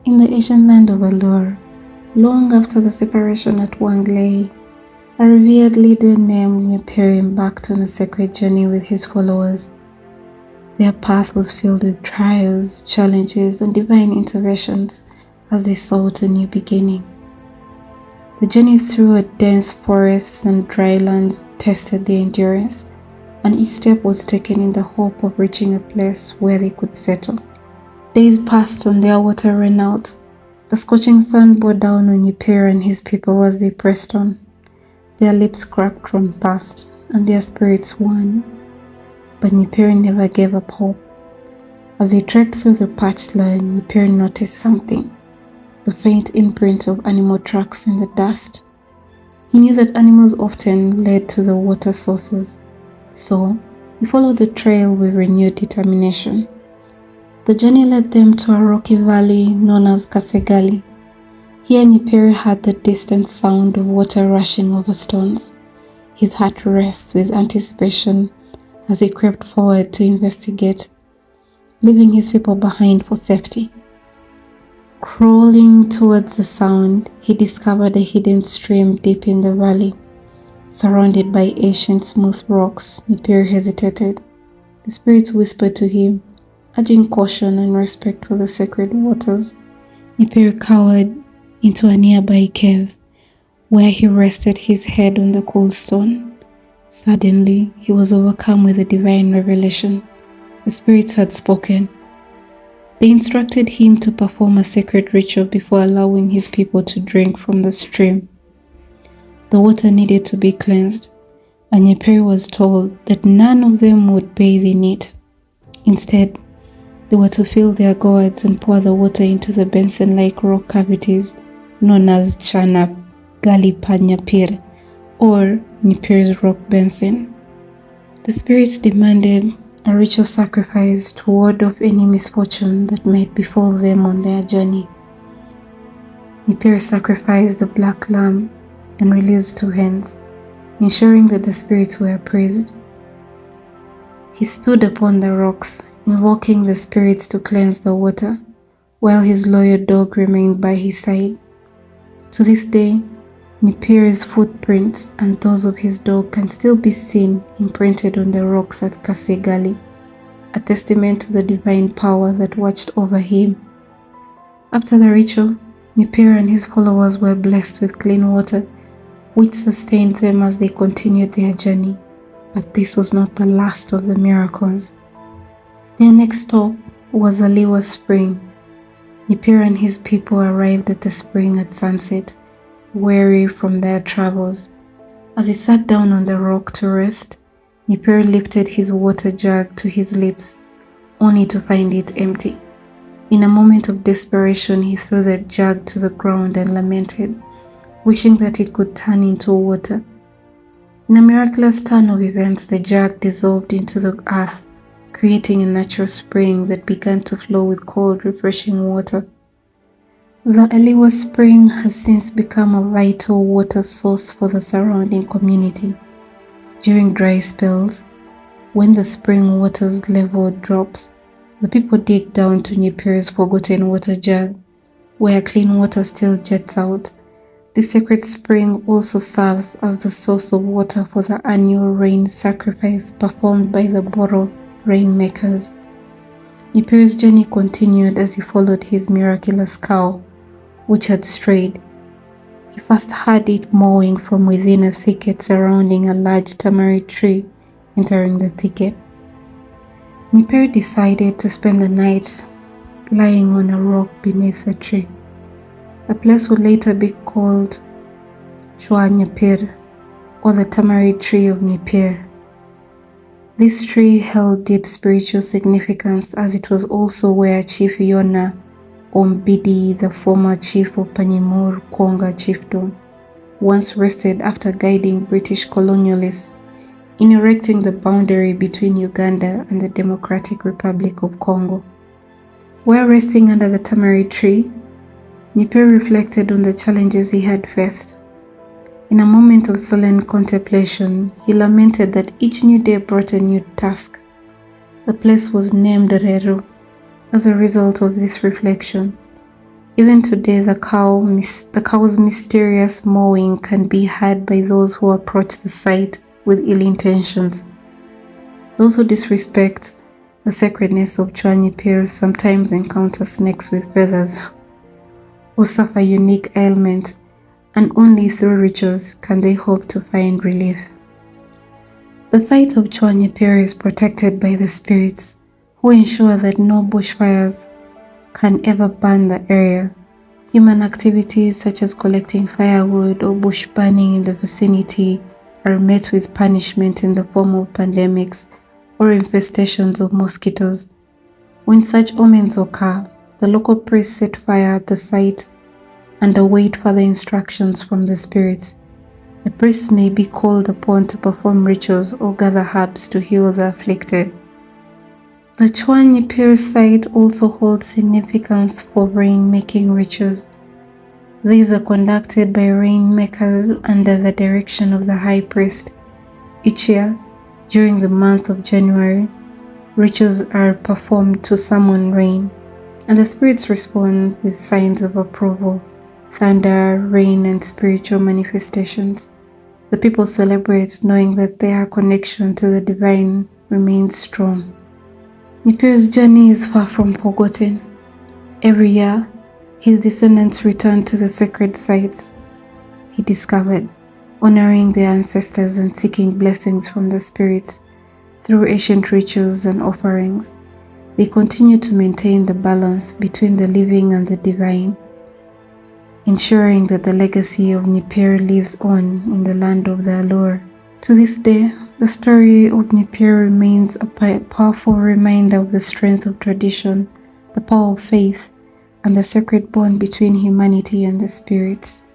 In the ancient land of Alor, long after the separation at Wanglei, a revered leader named Nyipir embarked on a sacred journey with his followers. Their path was filled with trials, challenges, and divine interventions as they sought a new beginning. The journey through a dense forest and dry lands tested their endurance, and each step was taken in the hope of reaching a place where they could settle. Days passed and their water ran out. The scorching sun bore down on Nyipir and his people as they pressed on. Their lips cracked from thirst, and their spirits won. But Nyipir never gave up hope. As they trekked through the parched land, Nyipir noticed something: the faint imprint of animal tracks in the dust. He knew that animals often led to the water sources, so he followed the trail with renewed determination. The journey led them to a rocky valley known as Kasegali. Here Nyipir heard the distant sound of water rushing over stones. His heart raced with anticipation as he crept forward to investigate, leaving his people behind for safety. Crawling towards the sound, he discovered a hidden stream deep in the valley. Surrounded by ancient smooth rocks, Nyipir hesitated. The spirits whispered to him, urging caution and respect for the sacred waters. Nyipir cowered into a nearby cave, where he rested his head on the cool stone. Suddenly, he was overcome with a divine revelation. The spirits had spoken. They instructed him to perform a sacred ritual before allowing his people to drink from the stream. The water needed to be cleansed, and Nyipir was told that none of them would bathe in it. Instead, they were to fill their gourds and pour the water into the basin-like rock cavities known as Chanap Galipa Nyipir, or Nyipir's rock basin. The spirits demanded a ritual sacrifice to ward off any misfortune that might befall them on their journey. Nyipir sacrificed the black lamb and released 2 hens, ensuring that the spirits were appeased. He stood upon the rocks, invoking the spirits to cleanse the water, while his loyal dog remained by his side. To this day, Nyipir's footprints and those of his dog can still be seen imprinted on the rocks at Kasegali, a testament to the divine power that watched over him. After the ritual, Nyipir and his followers were blessed with clean water, which sustained them as they continued their journey. But this was not the last of the miracles. Their next stop was Aliwa Spring. Nyipir and his people arrived at the spring at sunset, weary from their travels. As he sat down on the rock to rest, Nyipir lifted his water jug to his lips, only to find it empty. In a moment of desperation, he threw the jug to the ground and lamented, wishing that it could turn into water. In a miraculous turn of events, the jug dissolved into the earth, creating a natural spring that began to flow with cold, refreshing water. The Aliwa spring has since become a vital water source for the surrounding community. During dry spells, when the spring water's level drops, the people dig down to Nyipir's forgotten water jug, where clean water still jets out. This sacred spring also serves as the source of water for the annual rain sacrifice performed by the Boro rainmakers. Nyipir's journey continued as he followed his miraculous cow, which had strayed. He first heard it mowing from within a thicket surrounding a large tamarind tree. Entering the thicket, Nyipir decided to spend the night lying on a rock beneath the tree. The place would later be called Chua Nyipir, or the tamarind tree of Nyipir. This tree held deep spiritual significance, as it was also where Chief Yona Ombidi, the former chief of Panyimur Konga chiefdom, once rested after guiding British colonialists in erecting the boundary between Uganda and the Democratic Republic of Congo. While resting under the tamarind tree, Nyipir reflected on the challenges he had faced. In a moment of solemn contemplation, he lamented that each new day brought a new task. The place was named Reru as a result of this reflection, Even today, the cow's mysterious mowing can be heard by those who approach the site with ill intentions. Those who disrespect the sacredness of Chua Nyipir sometimes encounter snakes with feathers or suffer unique ailments, and only through rituals can they hope to find relief. The site of Chua Nyipir is protected by the spirits, who ensure that no bushfires can ever burn the area. Human activities such as collecting firewood or bush burning in the vicinity are met with punishment in the form of pandemics or infestations of mosquitoes. When such omens occur, the local priests set fire at the site and await further instructions from the spirits. The priests may be called upon to perform rituals or gather herbs to heal the afflicted. The Chua Nyipir site also holds significance for rain-making rituals. These are conducted by rainmakers under the direction of the high priest. Each year, during the month of January, rituals are performed to summon rain, and the spirits respond with signs of approval, thunder, rain, and spiritual manifestations. The people celebrate knowing that their connection to the divine remains strong. Nyipir's journey is far from forgotten. Every year, his descendants return to the sacred sites he discovered, honoring their ancestors and seeking blessings from the spirits through ancient rituals and offerings. They continue to maintain the balance between the living and the divine, ensuring that the legacy of Nyipir lives on in the land of the Allure. To this day, the story of Nyipir remains a powerful reminder of the strength of tradition, the power of faith, and the sacred bond between humanity and the spirits.